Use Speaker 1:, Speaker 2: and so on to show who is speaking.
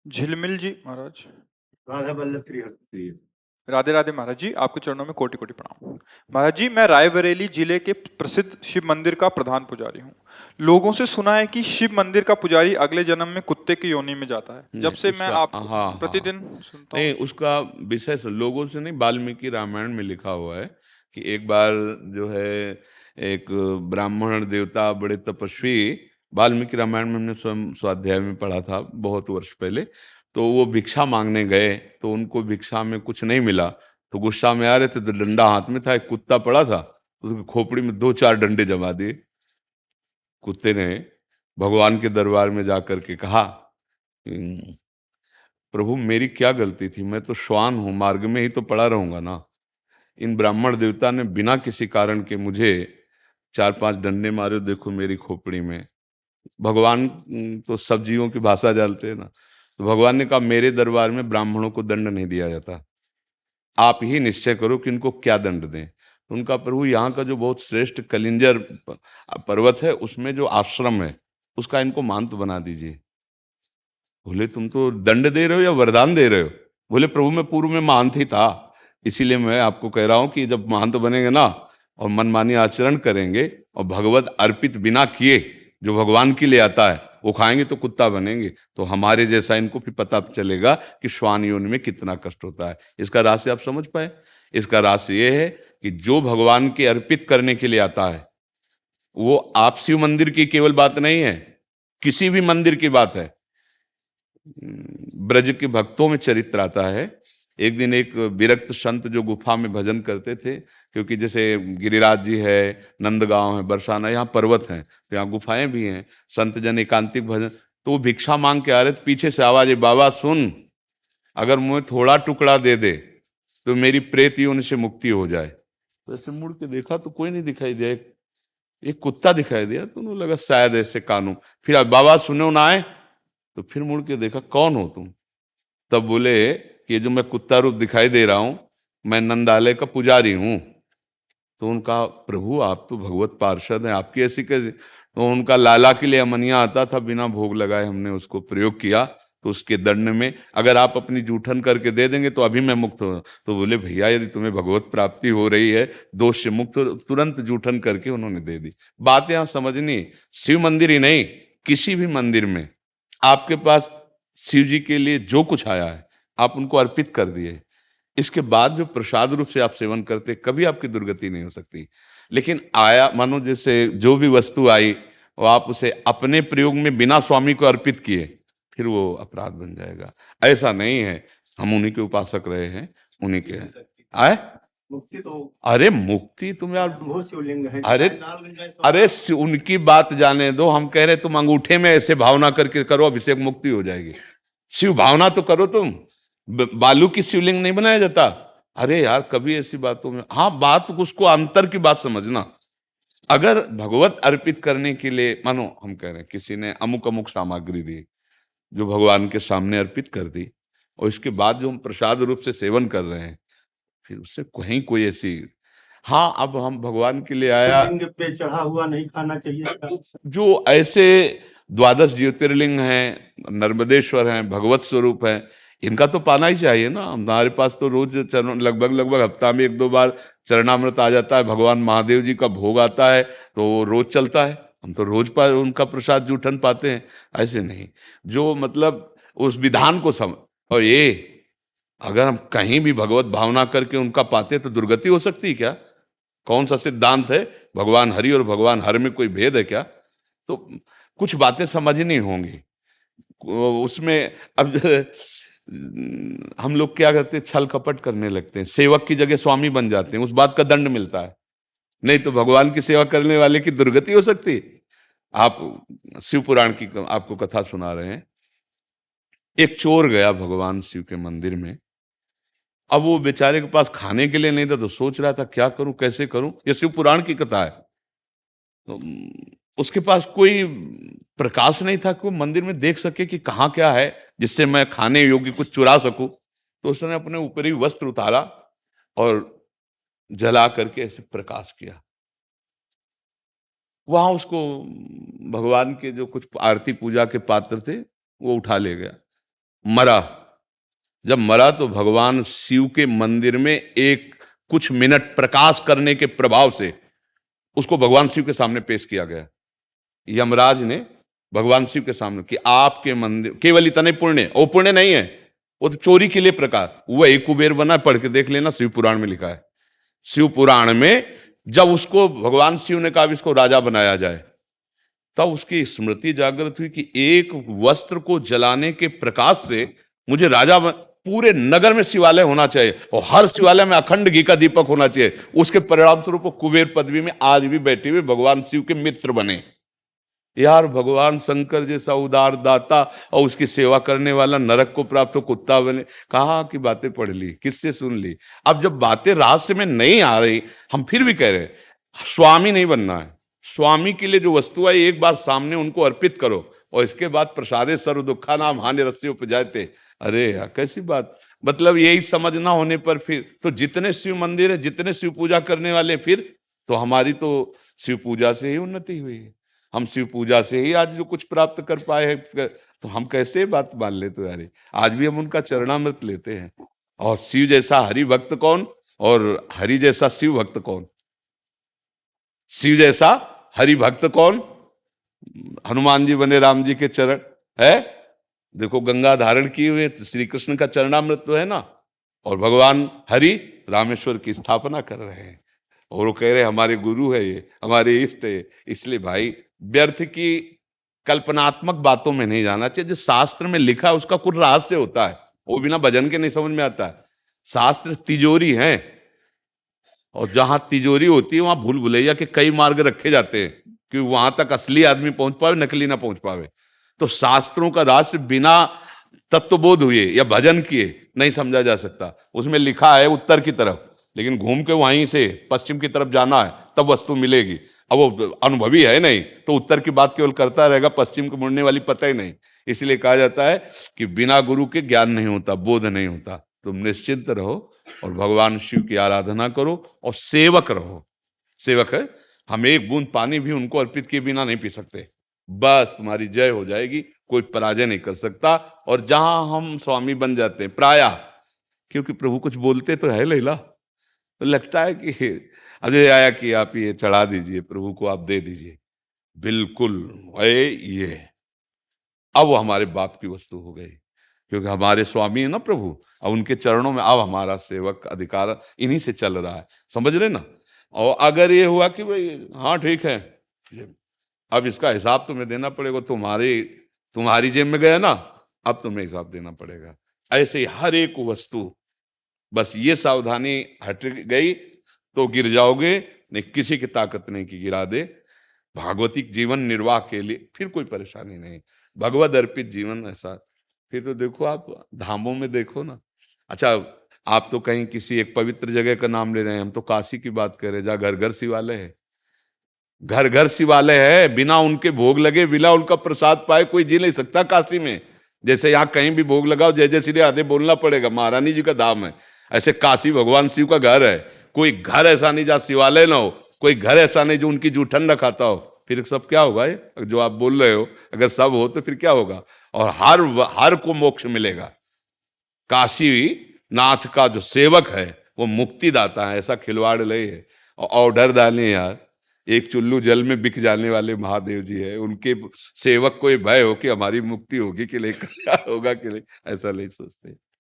Speaker 1: झिलमिल जी महाराज।
Speaker 2: राधा वल्लभ श्री हरि।
Speaker 1: राधे राधे महाराज जी, आपके चरणों में कोटि कोटि प्रणाम। महाराज जी, मैं रायबरेली जिले के प्रसिद्ध शिव मंदिर का प्रधान पुजारी हूँ। लोगों से सुना है कि शिव मंदिर का पुजारी अगले जन्म में कुत्ते की योनि में जाता है। जब
Speaker 3: नहीं
Speaker 1: से मैं
Speaker 3: उसका,
Speaker 1: आपको
Speaker 3: हाँ हाँ,
Speaker 1: प्रतिदिन सुनता
Speaker 3: नहीं
Speaker 1: हूँ।
Speaker 3: उसका विषय से लोगों से नहीं, वाल्मीकि रामायण में लिखा हुआ है कि एक बार जो है एक ब्राह्मण देवता बड़े तपस्वी, वाल्मीकि रामायण में हमने स्वयं स्वाध्याय में पढ़ा था बहुत वर्ष पहले। तो वो भिक्षा मांगने गए तो उनको भिक्षा में कुछ नहीं मिला, तो गुस्सा में आ रहे थे तो डंडा हाथ में था, एक कुत्ता पड़ा था, तो उसकी खोपड़ी में 2-4 डंडे जमा दिए। कुत्ते ने भगवान के दरबार में जाकर के कहा, प्रभु मेरी क्या गलती थी, मैं तो श्वान हूं, मार्ग में ही तो पड़ा रहूंगा ना। इन ब्राह्मण देवता ने बिना किसी कारण के मुझे 4-5 डंडे मारे, देखो मेरी खोपड़ी में। भगवान तो सब जीवों की भाषा जानते हैं ना। तो भगवान ने कहा मेरे दरबार में ब्राह्मणों को दंड नहीं दिया जाता, आप ही निश्चय करो कि इनको क्या दंड दें। तो उनका प्रभु यहाँ का जो बहुत श्रेष्ठ कलिंजर पर्वत है उसमें जो आश्रम है उसका इनको महंत बना दीजिए। बोले तुम तो दंड दे रहे हो या वरदान दे रहे हो? बोले प्रभु मैं पूर्व में महंत ही था, इसीलिए मैं आपको कह रहा हूं कि जब महंत बनेंगे ना और मनमानी आचरण करेंगे और भगवत अर्पित बिना किए जो भगवान के लिए आता है वो खाएंगे तो कुत्ता बनेंगे, तो हमारे जैसा इनको भी पता चलेगा कि श्वान योनि में कितना कष्ट होता है। इसका रहस्य आप समझ पाए? इसका रहस्य ये है कि जो भगवान के अर्पित करने के लिए आता है, वो आप शिव मंदिर की केवल बात नहीं है, किसी भी मंदिर की बात है। ब्रज के भक्तों में चरित्र आता है। एक दिन एक विरक्त संत जो गुफा में भजन करते थे, क्योंकि जैसे गिरिराज जी है, नंदगांव है, बरसाना, यहाँ पर्वत हैं तो यहाँ गुफाएं भी हैं, संत जन एकांतिक भजन, तो वो भिक्षा मांग के आ रहे थे, पीछे से आवाज है, बाबा सुन, अगर मुझे थोड़ा टुकड़ा दे दे तो मेरी प्रेत योनि से मुक्ति हो जाए। तो ऐसे मुड़ के देखा तो कोई नहीं दिखाई दिया, एक कुत्ता दिखाई दिया, तो उन्हें लगा शायद ऐसे कानून। फिर बाबा सुनो ना आए, तो फिर मुड़ के देखा कौन हो तुम? तब बोले कि ये जो मैं कुत्ता रूप दिखाई दे रहा हूं, मैं नंदालय का पुजारी हूं। तो उनका प्रभु आप तो भगवत पार्षद हैं, आपकी ऐसी कैसे? तो उनका लाला के लिए अमनिया आता था, बिना भोग लगाए हमने उसको प्रयोग किया, तो उसके दंड में अगर आप अपनी जूठन करके दे देंगे तो अभी मैं मुक्त हो। तो बोले भैया यदि तुम्हें भगवत प्राप्ति हो रही है, दोष से मुक्त हो, तुरंत जूठन करके उन्होंने दे दी। बात यहां समझनी, शिव मंदिर ही नहीं, किसी भी मंदिर में आपके पास शिव जी के लिए जो कुछ आया है आप उनको अर्पित कर दिए, इसके बाद जो प्रसाद रूप से आप सेवन करते कभी आपकी दुर्गति नहीं हो सकती। लेकिन आया मानो जैसे जो भी वस्तु आई और आप उसे अपने प्रयोग में बिना स्वामी को अर्पित किए, फिर वो अपराध बन जाएगा। ऐसा नहीं है, हम उन्हीं के उपासक रहे हैं, उन्हीं के हैं। आए
Speaker 2: मुक्ति तो,
Speaker 3: अरे मुक्ति तुम यार,
Speaker 2: बहुत शिवलिंग है।
Speaker 3: अरे उनकी बात जाने दो, हम कह रहे तुम अंगूठे में ऐसे भावना करके करो, अभिषेक मुक्ति हो जाएगी। शिव भावना तो करो तुम, बालू की शिवलिंग नहीं बनाया जाता। अरे यार कभी ऐसी बातों में, हाँ बात उसको अंतर की बात समझना। अगर भगवत अर्पित करने के लिए मानो हम कह रहे हैं किसी ने अमुक अमुक सामग्री दी जो भगवान के सामने अर्पित कर दी, और इसके बाद जो हम प्रसाद रूप से सेवन कर रहे हैं, फिर उससे कहीं कोई ऐसी, हाँ अब हम भगवान के लिए आया,
Speaker 2: लिंग पे चढ़ा हुआ नहीं खाना चाहिए।
Speaker 3: जो ऐसे 12 ज्योतिर्लिंग हैं, नर्मदेश्वर हैं, भगवत स्वरूप हैं, इनका तो पाना ही चाहिए ना। हमारे पास तो रोज चरण, लगभग हफ्ता में 1-2 बार चरणामृत आ जाता है, भगवान महादेव जी का भोग आता है तो रोज चलता है, हम तो रोज पर उनका प्रसाद जूठन पाते हैं। ऐसे नहीं, जो मतलब उस विधान को समझ, और ये अगर हम कहीं भी भगवत भावना करके उनका पाते तो दुर्गति हो सकती है क्या? कौन सा सिद्धांत है? भगवान हरि और भगवान हर में कोई भेद है क्या? तो कुछ बातें समझनी होंगी उसमें। अब हम लोग क्या करते हैं, छल कपट करने लगते हैं, सेवक की जगह स्वामी बन जाते हैं, उस बात का दंड मिलता है। नहीं तो भगवान की सेवा करने वाले की दुर्गति हो सकती है। आप शिव पुराण की आपको कथा सुना रहे हैं। एक चोर गया भगवान शिव के मंदिर में, अब वो बेचारे के पास खाने के लिए नहीं था तो सोच रहा था क्या करूं, कैसे करूं, ये शिव पुराण की कथा है। तो उसके पास कोई प्रकाश नहीं था कि वो मंदिर में देख सके कि कहाँ क्या है जिससे मैं खाने योग्य कुछ चुरा सकूं। तो उसने अपने ऊपरी वस्त्र उतारा और जला करके ऐसे प्रकाश किया। वहां उसको भगवान के जो कुछ आरती पूजा के पात्र थे वो उठा ले गया। मरा। जब मरा तो भगवान शिव के मंदिर में एक कुछ मिनट प्रकाश करने के प्रभाव से उसको भगवान शिव के सामने पेश किया गया। यमराज ने भगवान शिव के सामने कि आपके मंदिर केवल इतने पुण्य, वो पुण्य नहीं है, वो तो चोरी के लिए प्रकाश। वही कुबेर बना, पढ़ के देख लेना, शिव पुराण में लिखा है। शिव पुराण में जब उसको भगवान शिव ने कहा इसको राजा बनाया जाए, तब उसकी स्मृति जागृत हुई कि एक वस्त्र को जलाने के प्रकाश से मुझे राजा पूरे नगर में शिवालय होना चाहिए और हर शिवालय में अखंड घी का दीपक होना चाहिए। उसके परिणाम स्वरूप कुबेर पदवी में आज भी बैठे हुए भगवान शिव के मित्र बने। यार, भगवान शंकर जैसा उदार दाता और उसकी सेवा करने वाला नरक को प्राप्त हो कुत्ता बने। कहाँ की बातें पढ़ ली, किससे सुन ली? अब जब बातें रहस्य में नहीं आ रही, हम फिर भी कह रहे हैं स्वामी नहीं बनना है। स्वामी के लिए जो वस्तु है एक बार सामने उनको अर्पित करो और इसके बाद प्रसादे सर्व दुखा नाम हानि रस्सी उपजाते। अरे यार, कैसी बात! मतलब यही समझ ना होने पर फिर तो जितने शिव मंदिर है, जितने शिव पूजा करने वाले, फिर तो हमारी तो शिव पूजा से ही उन्नति हुई है। हम शिव पूजा से ही आज जो कुछ प्राप्त कर पाए हैं, तो हम कैसे बात मान लेते यार? आज भी हम उनका चरणामृत लेते हैं। और शिव जैसा हरि भक्त कौन और हरि जैसा शिव भक्त कौन? शिव जैसा हरि भक्त कौन? हनुमान जी बने राम जी के चरण है। देखो, गंगा धारण किए हुए श्री कृष्ण का चरणामृत तो है ना, और भगवान हरि रामेश्वर की स्थापना कर रहे हैं और वो कह रहे हमारे गुरु है, ये हमारे इष्ट है। इसलिए भाई, व्यर्थ की कल्पनात्मक बातों में नहीं जाना चाहिए। जो शास्त्र में लिखा है उसका कुछ रहस्य होता है, वो बिना भजन के नहीं समझ में आता है। शास्त्र तिजोरी है और जहां तिजोरी होती है वहां भूल भुलैया के कई मार्ग रखे जाते हैं कि वहां तक असली आदमी पहुंच पावे, नकली ना पहुंच पावे। तो शास्त्रों का रहस्य बिना तत्वबोध हुए या भजन किए नहीं समझा जा सकता। उसमें लिखा है उत्तर की तरफ, लेकिन घूम के वहीं से पश्चिम की तरफ जाना है तब वस्तु मिलेगी। अब वो अनुभवी है नहीं तो उत्तर की बात केवल करता रहेगा, पश्चिम को मुड़ने वाली पता ही नहीं। इसलिए कहा जाता है कि बिना गुरु के ज्ञान नहीं होता, बोध नहीं होता। तुम निश्चिंत रहो और भगवान शिव की आराधना करो और सेवक रहो। सेवक है, हम एक बूंद पानी भी उनको अर्पित किए बिना नहीं पी सकते। बस तुम्हारी जय हो जाएगी, कोई पराजय नहीं कर सकता। और जहां हम स्वामी बन जाते हैं प्रायः, क्योंकि प्रभु कुछ बोलते तो है लैला, तो लगता है कि अजय आया कि आप ये चढ़ा दीजिए, प्रभु को आप दे दीजिए। बिल्कुल ये अब वो हमारे बाप की वस्तु हो गई, क्योंकि हमारे स्वामी है ना प्रभु। अब उनके चरणों में अब हमारा सेवक अधिकार इन्हीं से चल रहा है, समझ रहे ना। और अगर ये हुआ कि भाई हाँ ठीक है, अब इसका हिसाब तुम्हें देना पड़ेगा, तुम्हारी जेब में गया ना, अब तुम्हें हिसाब देना पड़ेगा। ऐसे ही हर एक वस्तु, बस ये सावधानी हट गई तो गिर जाओगे, नहीं किसी की ताकत नहीं कि गिरा दे। भागवतिक जीवन निर्वाह के लिए फिर कोई परेशानी नहीं, भगवद अर्पित जीवन ऐसा। फिर तो देखो आप धामों में देखो ना। अच्छा, आप तो कहीं किसी एक पवित्र जगह का नाम ले रहे हैं, हम तो काशी की बात कर रहे हैं जहाँ घर घर शिवालय है। घर घर शिवालय है, बिना उनके भोग लगे, बिना उनका प्रसाद पाए कोई जी नहीं सकता काशी में। जैसे यहाँ कहीं भी भोग लगाओ जय जय श्री आधे बोलना पड़ेगा, महारानी जी का धाम है, ऐसे काशी भगवान शिव का घर है। कोई घर ऐसा नहीं जहाँ शिवालय ना हो, कोई घर ऐसा नहीं जो उनकी जूठन न खाता हो। फिर सब क्या होगा ये जो आप बोल रहे हो? अगर सब हो तो फिर क्या होगा? और हर को मोक्ष मिलेगा। काशी नाथ का जो सेवक है वो मुक्तिदाता है, ऐसा खिलवाड़ नहीं है। और ऑर्डर डाले यार, एक चुल्लू जल में बिक जाने वाले महादेव जी है, उनके सेवक को ये भय हो कि हमारी मुक्ति होगी कि नहीं, क्या होगा कि नहीं, ऐसा नहीं सोचते।